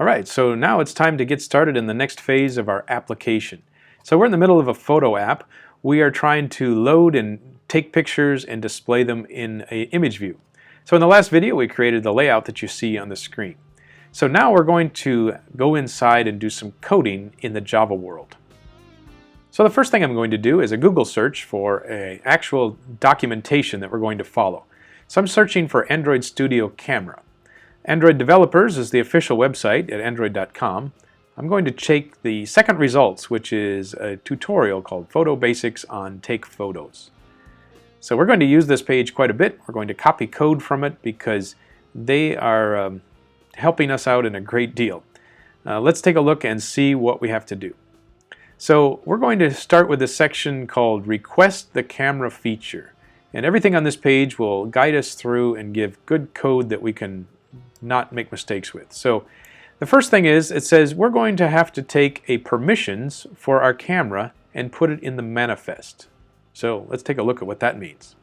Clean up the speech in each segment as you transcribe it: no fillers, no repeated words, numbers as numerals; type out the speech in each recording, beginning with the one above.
Alright, so now it's time to get started in the next phase of our application. So we're in the middle of a photo app. We are trying to load and take pictures and display them in an image view. So in the last video we created the layout that you see on the screen. So now we're going to go inside and do some coding in the Java world. So the first thing I'm going to do is a Google search for an actual documentation that we're going to follow. So I'm searching for Android Studio Camera. Android Developers is the official website at android.com. I'm going to take the second results, which is a tutorial called Photo Basics on Take Photos. So we're going to use this page quite a bit. We're going to copy code from it because they are helping us out in a great deal. Let's take a look and see what we have to do. So we're going to start with a section called Request the Camera Feature. And everything on this page will guide us through and give good code that we can not make mistakes with. So the first thing is, it says we're going to have to take a permissions for our camera and put it in the manifest. So let's take a look at what that means.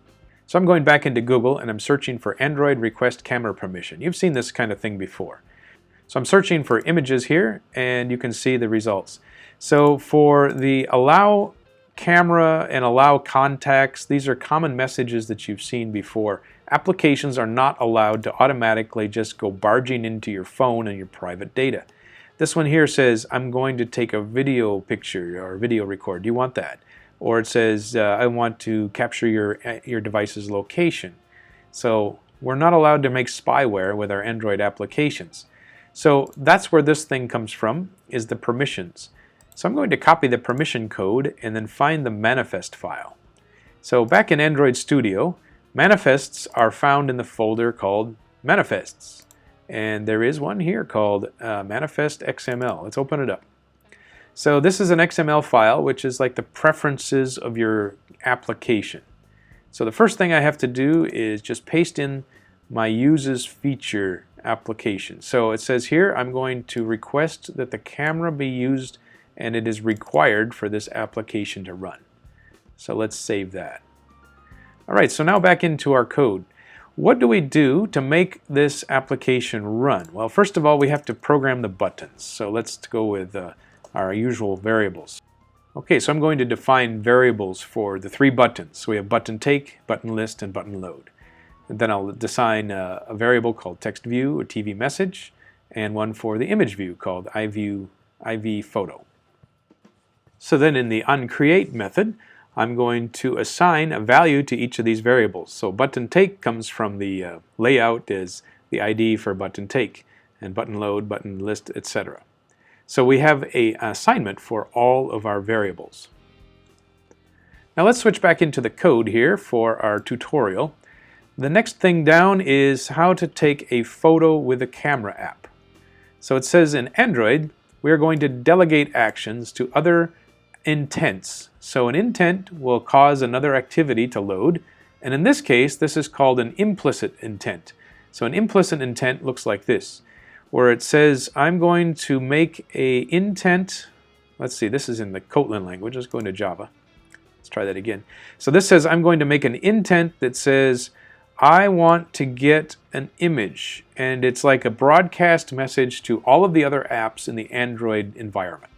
So I'm going back into Google and I'm searching for Android Request Camera Permission. You've seen this kind of thing before. So I'm searching for images here and you can see the results. So for the allow camera and allow contacts, these are common messages that you've seen before. Applications are not allowed to automatically just go barging into your phone and your private data. This one here says, I'm going to take a video picture or video record. Do you want that? Or it says, I want to capture your device's location. So we're not allowed to make spyware with our Android applications. So that's where this thing comes from, is the permissions. So I'm going to copy the permission code and then find the manifest file. So back in Android Studio, manifests are found in the folder called manifests. And there is one here called manifest XML. Let's open it up. So this is an XML file, which is like the preferences of your application. So the first thing I have to do is just paste in my uses feature application. So it says here, I'm going to request that the camera be used and it is required for this application to run. So let's save that. Alright, so now back into our code. What do we do to make this application run? Well, first of all, we have to program the buttons. So let's go with our usual variables. Okay, so I'm going to define variables for the three buttons. So we have button take, button list, and button load. And then I'll assign a variable called text view or TV message, and one for the image view called IV photo. So then in the onCreate method, I'm going to assign a value to each of these variables. So button take comes from the layout is the ID for button take, and button load, button list, etc. So we have an assignment for all of our variables. Now let's switch back into the code here for our tutorial. The next thing down is how to take a photo with a camera app. So it says in Android, we are going to delegate actions to other intents. So an intent will cause another activity to load, and in this case this is called an implicit intent. So an implicit intent looks like this, where it says I'm going to make a intent. Let's see, this is in the Kotlin language. Let's go into Java. Let's try that again. So this says I'm going to make an intent that says I want to get an image, and it's like a broadcast message to all of the other apps in the Android environment.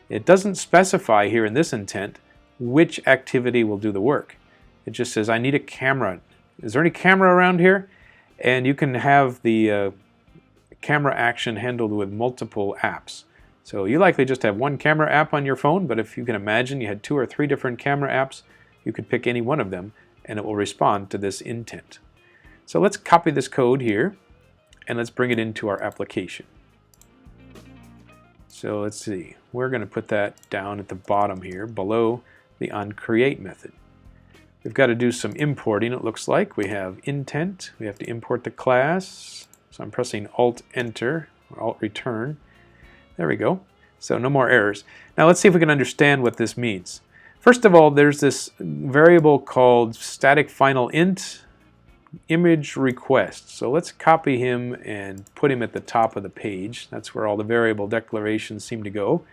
It doesn't specify here in this intent which activity will do the work. It just says I need a camera. Is there any camera around here? And you can have the camera action handled with multiple apps. So you likely just have one camera app on your phone, but if you can imagine you had 2 or 3 different camera apps, you could pick any one of them and it will respond to this intent. So let's copy this code here and let's bring it into our application. So let's see, we're going to put that down at the bottom here below the onCreate method. We've got to do some importing, it looks like. We have intent, we have to import the class. So I'm pressing Alt-Enter or Alt-Return. There we go. So no more errors. Now let's see if we can understand what this means. First of all, there's this variable called static final int image request. So let's copy him and put him at the top of the page. That's where all the variable declarations seem to go.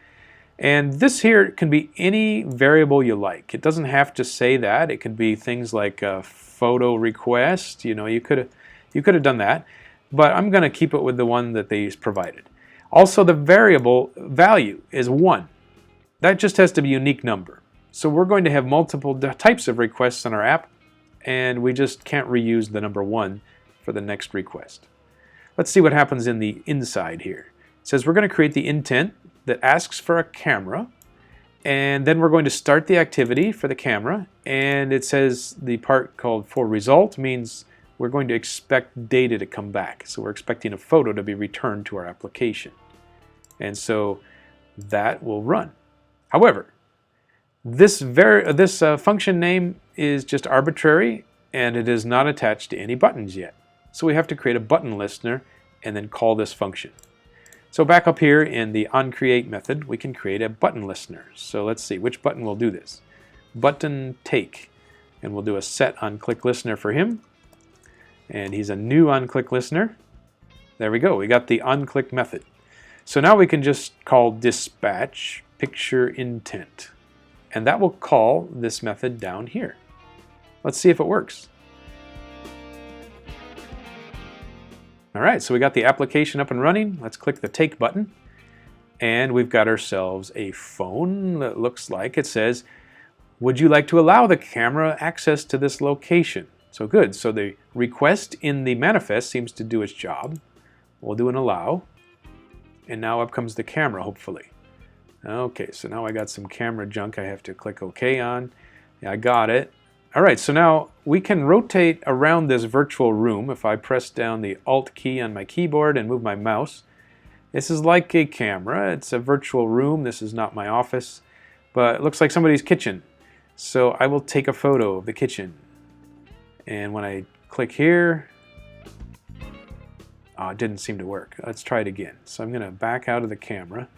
And this here can be any variable you like. It doesn't have to say that. It could be things like a photo request. You know, you could have done that. But I'm going to keep it with the one that they provided. Also, the variable value is 1. That just has to be a unique number. So we're going to have multiple types of requests in our app, and we just can't reuse the number 1 for the next request. Let's see what happens in the inside here. It says we're going to create the intent that asks for a camera, and then we're going to start the activity for the camera, and it says the part called forResult means we're going to expect data to come back. So we're expecting a photo to be returned to our application. And so that will run. However, this function name is just arbitrary, and it is not attached to any buttons yet. So we have to create a button listener and then call this function. So back up here in the onCreate method, we can create a button listener. So let's see which button will do this. Button take, and we'll do a set onClick listener for him. And he's a new onClick listener. There we go, we got the onClick method. So now we can just call dispatch picture intent, and that will call this method down here. Let's see if it works. Alright, so we got the application up and running. Let's click the take button, and we've got ourselves a phone that looks like it says, would you like to allow the camera access to this location? So good, so the request in the manifest seems to do its job. We'll do an allow, and now up comes the camera, hopefully. Okay, so now I got some camera junk I have to click OK on. Yeah, I got it. Alright, so now we can rotate around this virtual room if I press down the Alt key on my keyboard and move my mouse. This is like a camera. It's a virtual room. This is not my office, but it looks like somebody's kitchen. So I will take a photo of the kitchen. And when I click here, oh, it didn't seem to work. Let's try it again. So I'm going to back out of the camera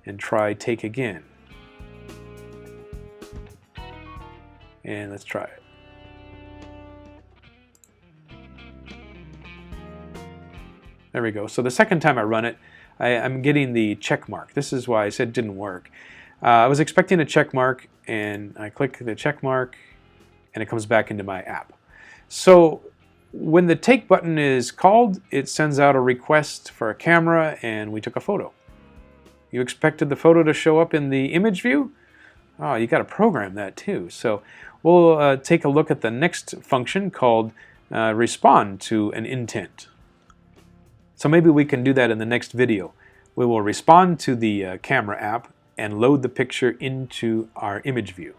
and try take again. And let's try it. There we go. So the second time I run it, I'm getting the check mark. This is why I said it didn't work. I was expecting a check mark, and I click the check mark, and it comes back into my app. So when the take button is called, it sends out a request for a camera, and we took a photo. You expected the photo to show up in the image view? Oh, you got to program that too. So we'll take a look at the next function called respond to an intent. So maybe we can do that in the next video. We will respond to the camera app and load the picture into our image view.